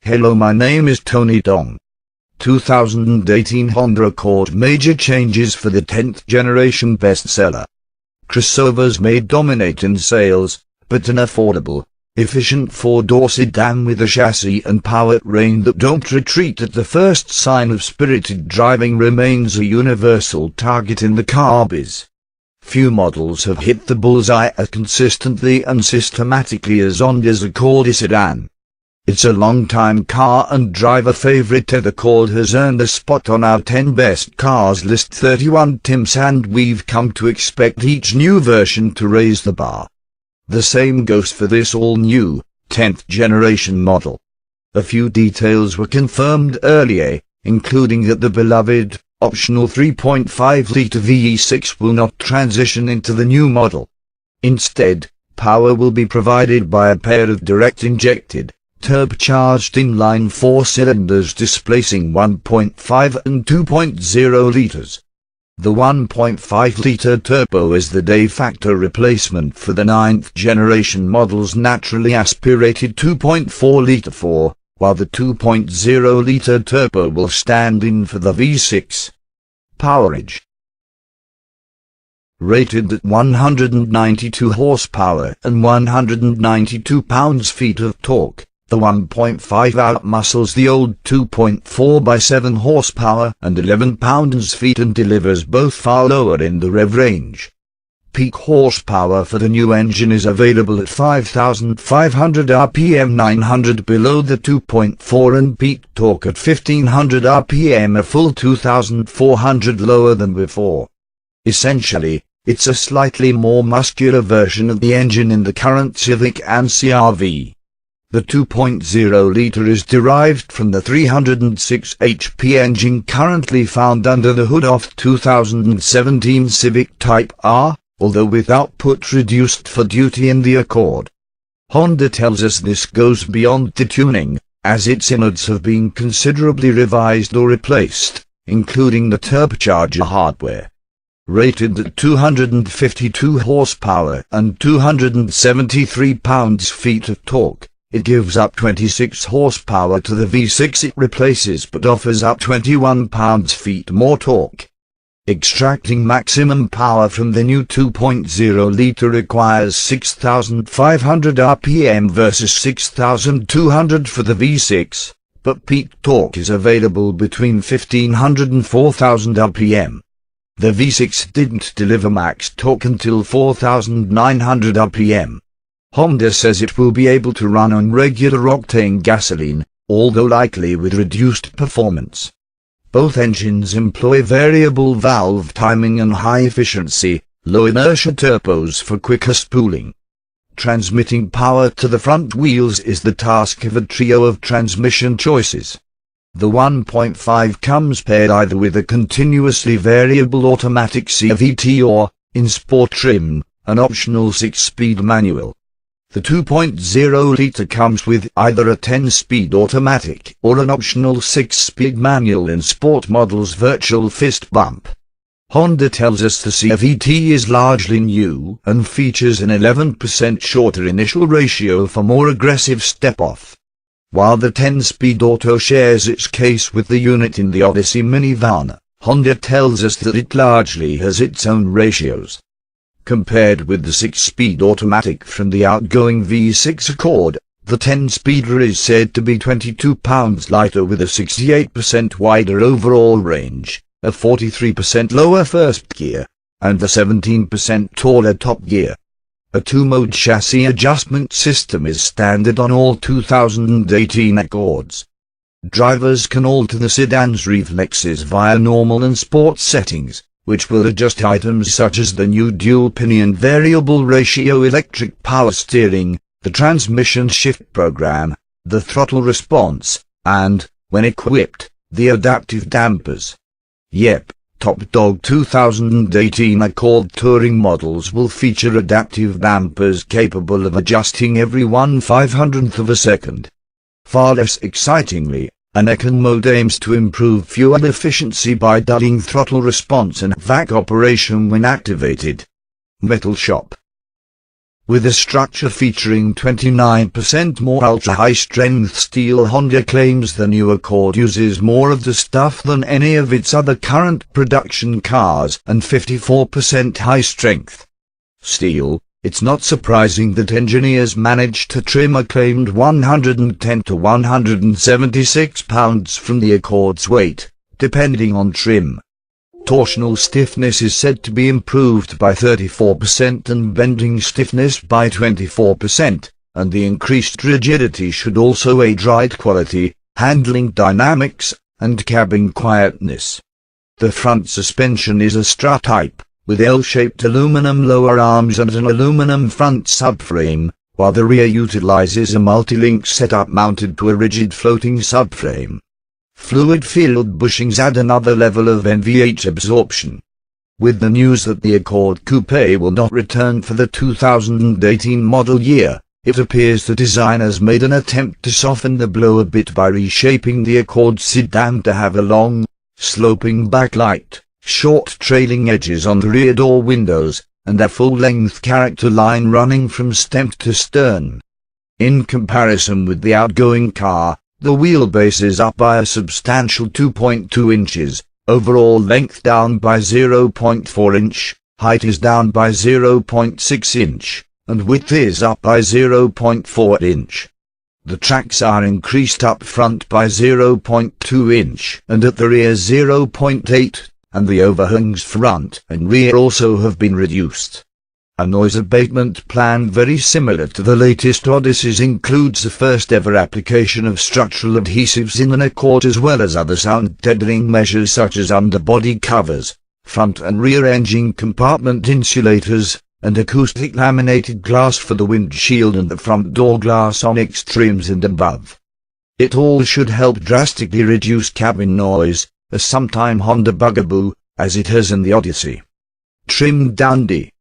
Hello, my name is Tony Dong. 2018 Honda Accord major changes for the 10th generation bestseller. Crossovers may dominate in sales, but an affordable, efficient four-door sedan with a chassis and powertrain that don't retreat at the first sign of spirited driving remains a universal target in the car biz. Few models have hit the bullseye as consistently and systematically as Honda's Accord sedan. It's a long-time car and driver favorite. The Accord has earned a spot on our 10 best cars list 31 Tims, and we've come to expect each new version to raise the bar. The same goes for this all-new, 10th generation model. A few details were confirmed earlier, including that the beloved, optional 3.5-litre VE6 will not transition into the new model. Instead, power will be provided by a pair of direct-injected, turbocharged inline-4 cylinders displacing 1.5 and 2.0 litres. The 1.5-litre turbo is the de facto replacement for the 9th generation model's naturally aspirated 2.4-litre 4, while the 2.0-litre turbo will stand in for the V6. Powerage. Rated at 192 horsepower and 192 pounds-feet of torque, the 1.5 outmuscles the old 2.4 by 7 horsepower and 11 pounds-feet and delivers both far lower in the rev range. Peak horsepower for the new engine is available at 5,500 rpm 900 below the 2.4 and peak torque at 1,500 rpm a full 2,400 lower than before. Essentially, it's a slightly more muscular version of the engine in the current Civic and CR-V. The 2.0-litre is derived from the 306 HP engine currently found under the hood of 2017 Civic Type R, although with output reduced for duty in the Accord. Honda tells us this goes beyond the tuning, as its innards have been considerably revised or replaced, including the turbocharger hardware. Rated at 252 horsepower and 273 pounds-feet of torque, it gives up 26 horsepower to the V6 it replaces but offers up 21 pounds-feet more torque. Extracting maximum power from the new 2.0-litre requires 6,500 rpm versus 6,200 for the V6, but peak torque is available between 1,500 and 4,000 rpm. The V6 didn't deliver max torque until 4,900 rpm. Honda says it will be able to run on regular octane gasoline, although likely with reduced performance. Both engines employ variable valve timing and high-efficiency, low-inertia turbos for quicker spooling. Transmitting power to the front wheels is the task of a trio of transmission choices. The 1.5 comes paired either with a continuously variable automatic CVT or, in sport trim, an optional 6-speed manual. The 2.0-litre comes with either a 10-speed automatic or an optional 6-speed manual in sport models' virtual fist bump. Honda tells us the CVT is largely new and features an 11% shorter initial ratio for more aggressive step-off. While the 10-speed auto shares its case with the unit in the Odyssey minivan, Honda tells us that it largely has its own ratios. Compared with the 6-speed automatic from the outgoing V6 Accord, the 10-speeder is said to be 22 pounds lighter with a 68% wider overall range, a 43% lower first gear, and a 17% taller top gear. A two-mode chassis adjustment system is standard on all 2018 Accords. Drivers can alter the sedan's reflexes via normal and sport settings, which will adjust items such as the new dual-pinion variable ratio electric power steering, the transmission shift program, the throttle response, and, when equipped, the adaptive dampers. Yep, top dog 2018 Accord touring models will feature adaptive dampers capable of adjusting every 1/500th of a second. Far less excitingly, an Eco mode aims to improve fuel efficiency by dulling throttle response and vac operation when activated. Metal Shop. With a structure featuring 29% more ultra-high-strength steel, Honda claims the new Accord uses more of the stuff than any of its other current production cars and 54% high-strength steel. It's not surprising that engineers managed to trim a claimed 110 to 176 pounds from the Accord's weight, depending on trim. Torsional stiffness is said to be improved by 34% and bending stiffness by 24%, and the increased rigidity should also aid ride quality, handling dynamics, and cabin quietness. The front suspension is a strut type, with L-shaped aluminum lower arms and an aluminum front subframe, while the rear utilizes a multi-link setup mounted to a rigid floating subframe. Fluid-filled bushings add another level of NVH absorption. With the news that the Accord Coupe will not return for the 2018 model year, it appears the designers made an attempt to soften the blow a bit by reshaping the Accord sedan to have a long, sloping backlight, short trailing edges on the rear door windows, and a full-length character line running from stem to stern. In comparison with the outgoing car, the wheelbase is up by a substantial 2.2 inches, overall length down by 0.4 inch, height is down by 0.6 inch, and width is up by 0.4 inch. The tracks are increased up front by 0.2 inch and at the rear 0.8, and the overhangs front and rear also have been reduced. A noise abatement plan very similar to the latest Odysseys includes the first ever application of structural adhesives in an Accord, as well as other sound deadening measures such as underbody covers, front and rear engine compartment insulators, and acoustic laminated glass for the windshield and the front door glass on extremes and above. It all should help drastically reduce cabin noise, a sometime Honda bugaboo, as it has in the Odyssey. Trim dandy.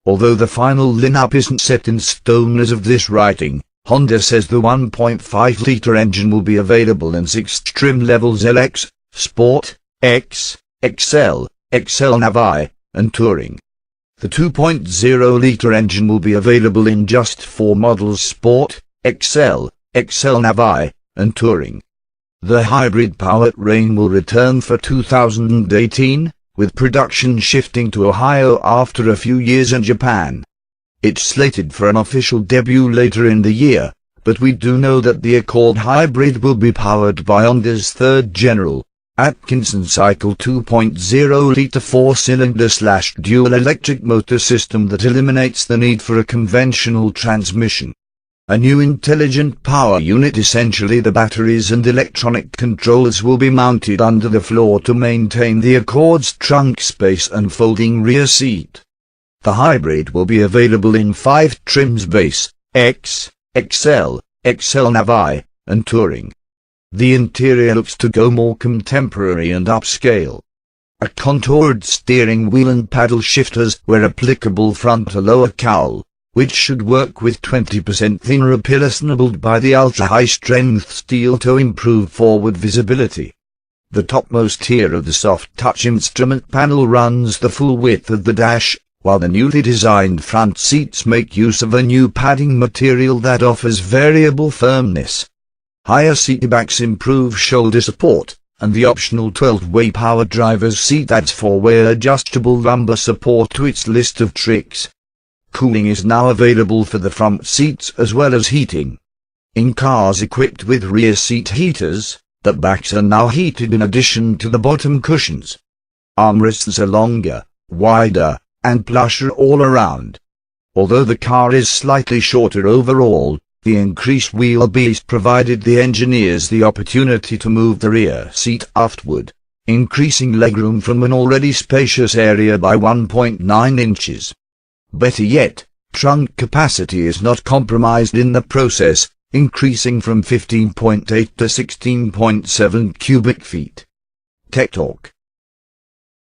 Although the final lineup isn't set in stone as of this writing, Honda says the 1.5-litre engine will be available in 6 trim levels: LX, Sport, X, XL, XL Navi, and Touring. The 2.0-litre engine will be available in just 4 models: Sport, XL, XL Navi, and Touring. The hybrid powertrain will return for 2018, with production shifting to Ohio after a few years in Japan. It's slated for an official debut later in the year, but we do know that the Accord Hybrid will be powered by Honda's third general, Atkinson cycle 2.0-litre 4-cylinder/dual electric motor system that eliminates the need for a conventional transmission. A new intelligent power unit, essentially the batteries and electronic controls, will be mounted under the floor to maintain the Accord's trunk space and folding rear seat. The hybrid will be available in 5 trims: Base, X, XL, XL Navi, and Touring. The interior looks to go more contemporary and upscale. A contoured steering wheel and paddle shifters where applicable front a lower cowl, which should work with 20% thinner pillars enabled by the ultra-high-strength steel to improve forward visibility. The topmost tier of the soft-touch instrument panel runs the full width of the dash, while the newly designed front seats make use of a new padding material that offers variable firmness. Higher seatbacks improve shoulder support, and the optional 12-way power driver's seat adds 4-way adjustable lumbar support to its list of tricks. Cooling is now available for the front seats as well as heating. In cars equipped with rear seat heaters, the backs are now heated in addition to the bottom cushions. Armrests are longer, wider, and plusher all around. Although the car is slightly shorter overall, the increased wheelbase provided the engineers the opportunity to move the rear seat aftward, increasing legroom from an already spacious area by 1.9 inches. Better yet, trunk capacity is not compromised in the process, increasing from 15.8 to 16.7 cubic feet. Tech Talk.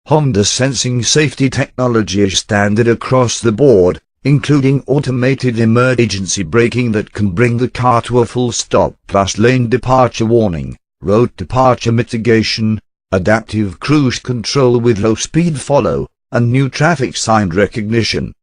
Honda's sensing safety technology is standard across the board, including automated emergency braking that can bring the car to a full stop, plus lane departure warning, road departure mitigation, adaptive cruise control with low speed follow, and new traffic sign recognition.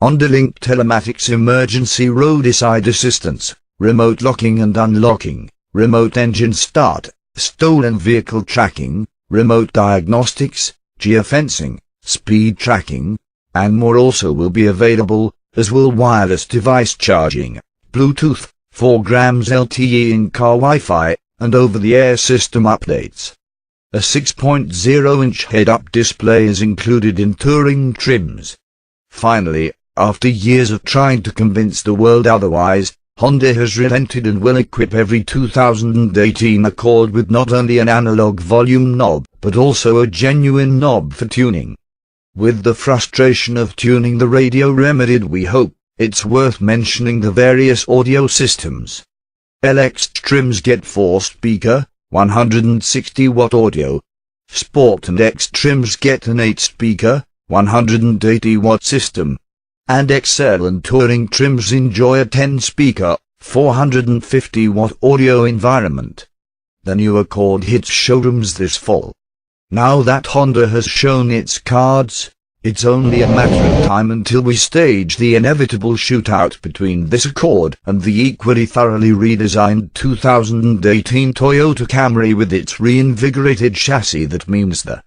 Honda Link telematics, emergency roadside assistance, remote locking and unlocking, remote engine start, stolen vehicle tracking, remote diagnostics, geofencing, speed tracking, and more also will be available, as will wireless device charging, Bluetooth, 4 grams LTE in-car Wi-Fi, and over-the-air system updates. A 6.0-inch head-up display is included in touring trims. Finally, after years of trying to convince the world otherwise, Honda has relented and will equip every 2018 Accord with not only an analog volume knob, but also a genuine knob for tuning. With the frustration of tuning the radio remedied, we hope it's worth mentioning the various audio systems. LX trims get 4-speaker, 160-watt audio. Sport and X trims get an 8-speaker, 180-watt system. And XL and Touring trims enjoy a 10-speaker, 450-watt audio environment. The new Accord hits showrooms this fall. Now that Honda has shown its cards, it's only a matter of time until we stage the inevitable shootout between this Accord and the equally thoroughly redesigned 2018 Toyota Camry with its reinvigorated chassis. That means the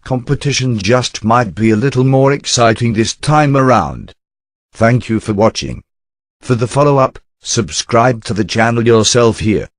competition just might be a little more exciting this time around. Thank you for watching. For the follow-up, subscribe to the channel yourself here.